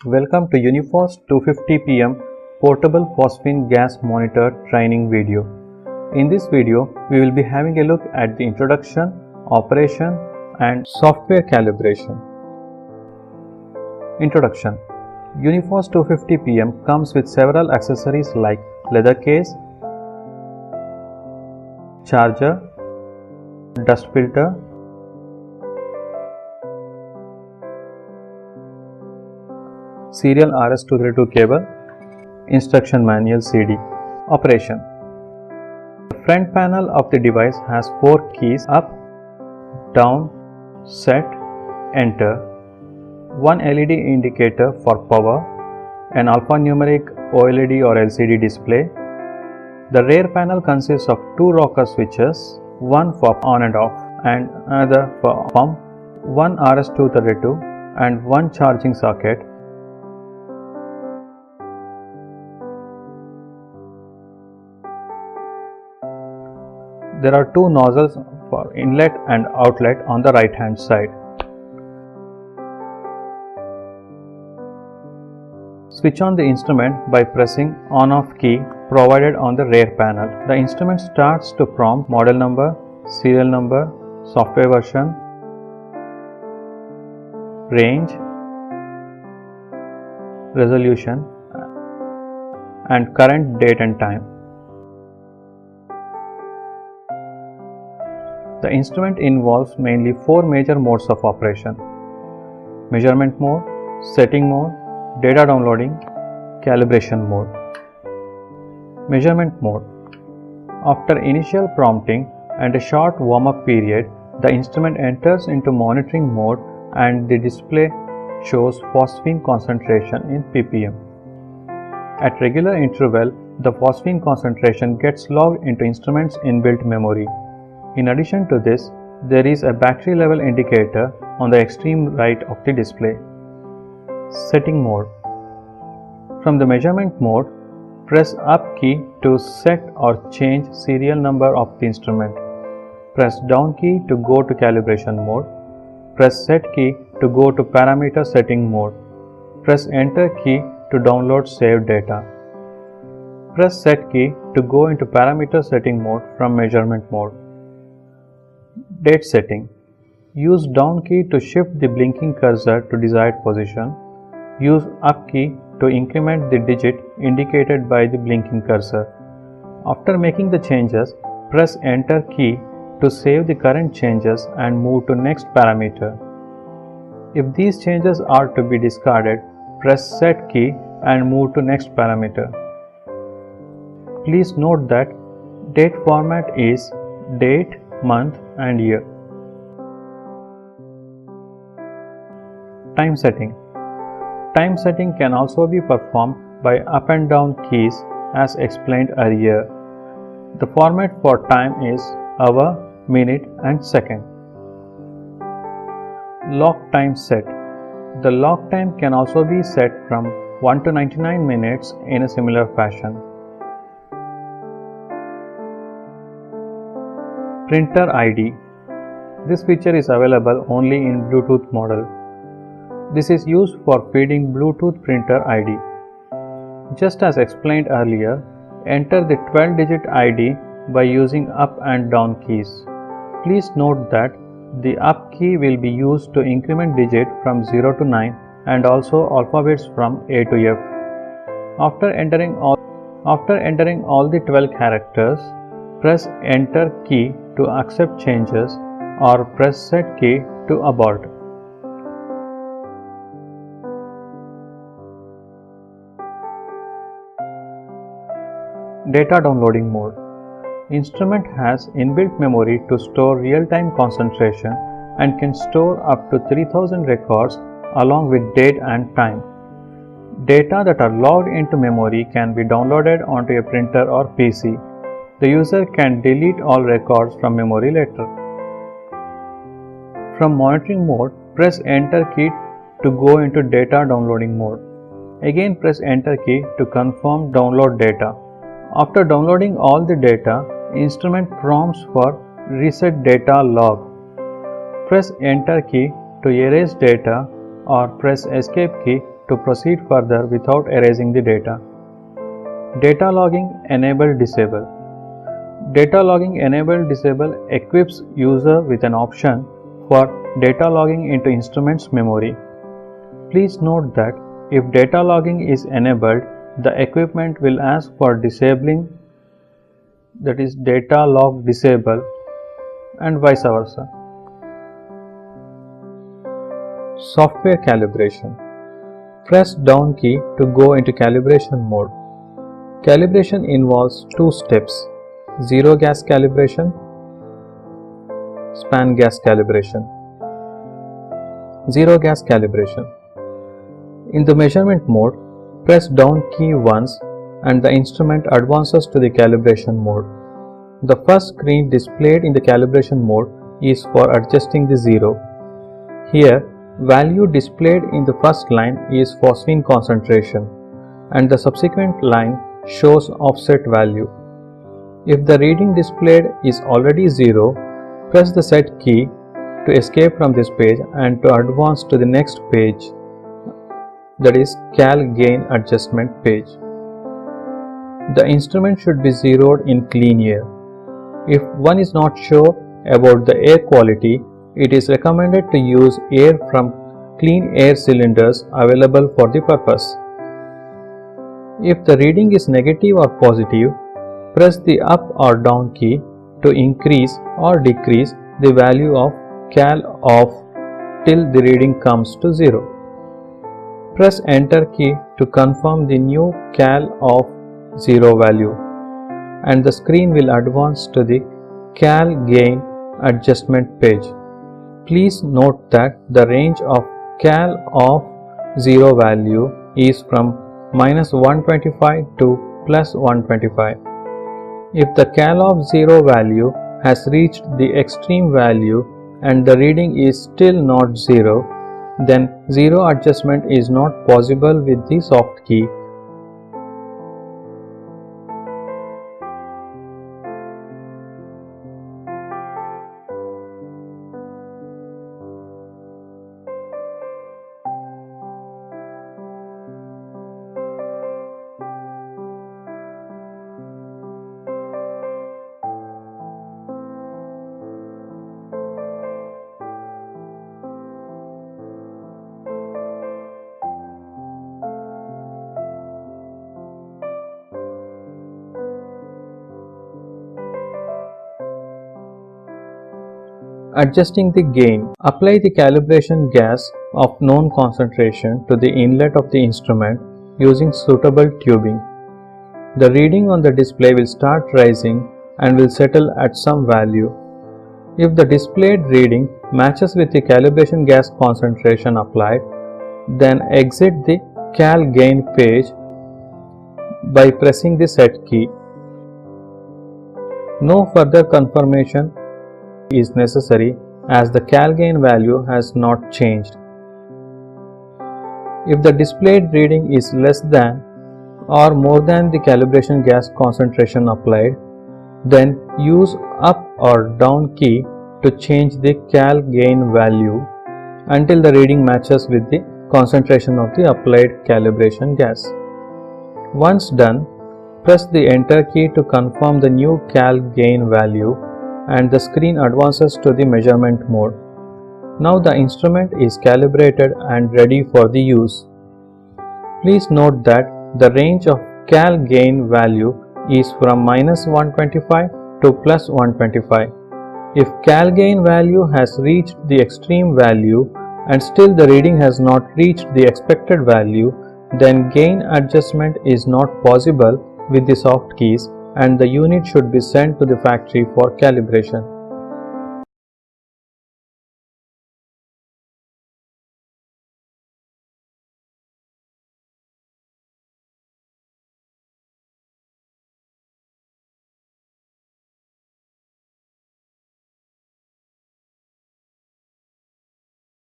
Welcome to Uniphos 250pm portable phosphine gas monitor training video. In this video, we will be having a look at the introduction, operation and software calibration. Introduction. Uniphos 250pm comes with several accessories like leather case, charger, dust filter, serial RS-232 cable, instruction manual CD. Operation. The front panel of the device has 4 keys: up, down, set, enter, one LED indicator for power, an alphanumeric OLED or LCD display. The rear panel consists of 2 rocker switches, one for on and off and another for pump, one RS-232 and one charging socket. There are 2 nozzles for inlet and outlet on the right hand side. Switch on the instrument by pressing on-off key provided on the rear panel. The instrument starts to prompt model number, serial number, software version, range, resolution and current date and time. The instrument involves mainly 4 major modes of operation: measurement mode, setting mode, data downloading, calibration mode. Measurement mode. After initial prompting and a short warm-up period, the instrument enters into monitoring mode and the display shows phosphine concentration in ppm. At regular interval, the phosphine concentration gets logged into instrument's inbuilt memory. In addition to this, there is a battery level indicator on the extreme right of the display. Setting mode. From the measurement mode, press up key to set or change serial number of the instrument. Press down key to go to calibration mode. Press set key to go to parameter setting mode. Press enter key to download saved data. Press set key to go into parameter setting mode from measurement mode. Date setting. Use down key to shift the blinking cursor to desired position. Use up key to increment the digit indicated by the blinking cursor. After making the changes, press enter key to save the current changes and move to next parameter. If these changes are to be discarded, press set key and move to next parameter. Please note that date format is date, month and year. Time setting. Time setting can also be performed by up and down keys as explained earlier. The format for time is hour, minute and second. Lock time set. The lock time can also be set from 1 to 99 minutes in a similar fashion. Printer ID. This feature is available only in Bluetooth model. This is used for feeding Bluetooth printer ID. Just as explained earlier, enter the 12-digit ID by using up and down keys. Please note that the up key will be used to increment digit from 0 to 9 and also alphabets from A to F. After entering all the 12 characters, press enter key to accept changes or press set key to abort. Data downloading mode. Instrument has inbuilt memory to store real-time concentration and can store up to 3000 records along with date and time. Data that are logged into memory can be downloaded onto a printer or PC. The user can delete all records from memory later. From monitoring mode, press enter key to go into data downloading mode. Again press enter key to confirm download data. After downloading all the data, instrument prompts for reset data log. Press enter key to erase data or press escape key to proceed further without erasing the data. Data logging enable disable. Data logging enable disable equips user with an option for data logging into instrument's memory. Please note that if data logging is enabled, the equipment will ask for disabling, that is data log disable, and vice versa. Software calibration. Press down key to go into calibration mode. Calibration involves two steps: zero gas calibration, span gas calibration. Zero gas calibration. In the measurement mode, press down key once and the instrument advances to the calibration mode. The first screen displayed in the calibration mode is for adjusting the zero. Here, value displayed in the first line is phosphine concentration and the subsequent line shows offset value. If the reading displayed is already 0, press the set key to escape from this page and to advance to the next page, that is Cal Gain Adjustment page. The instrument should be zeroed in clean air. If one is not sure about the air quality, it is recommended to use air from clean air cylinders available for the purpose. If the reading is negative or positive, press the up or down key to increase or decrease the value of Cal off till the reading comes to 0. Press enter key to confirm the new Cal off 0 value and the screen will advance to the Cal Gain Adjustment page. Please note that the range of Cal off 0 value is from -125 to +125. If the Cal off 0 value has reached the extreme value and the reading is still not 0, then zero adjustment is not possible with the soft key. Adjusting the gain. Apply the calibration gas of known concentration to the inlet of the instrument using suitable tubing. The reading on the display will start rising and will settle at some value. If the displayed reading matches with the calibration gas concentration applied, then exit the Cal Gain page by pressing the set key. No further confirmation is necessary as the Cal Gain value has not changed. If the displayed reading is less than or more than the calibration gas concentration applied, then use up or down key to change the Cal Gain value until the reading matches with the concentration of the applied calibration gas. Once done, press the enter key to confirm the new Cal Gain value and the screen advances to the measurement mode. Now the instrument is calibrated and ready for the use. Please note that the range of Cal Gain value is from -125 to +125. If Cal Gain value has reached the extreme value and still the reading has not reached the expected value, then gain adjustment is not possible with the soft keys and the unit should be sent to the factory for calibration.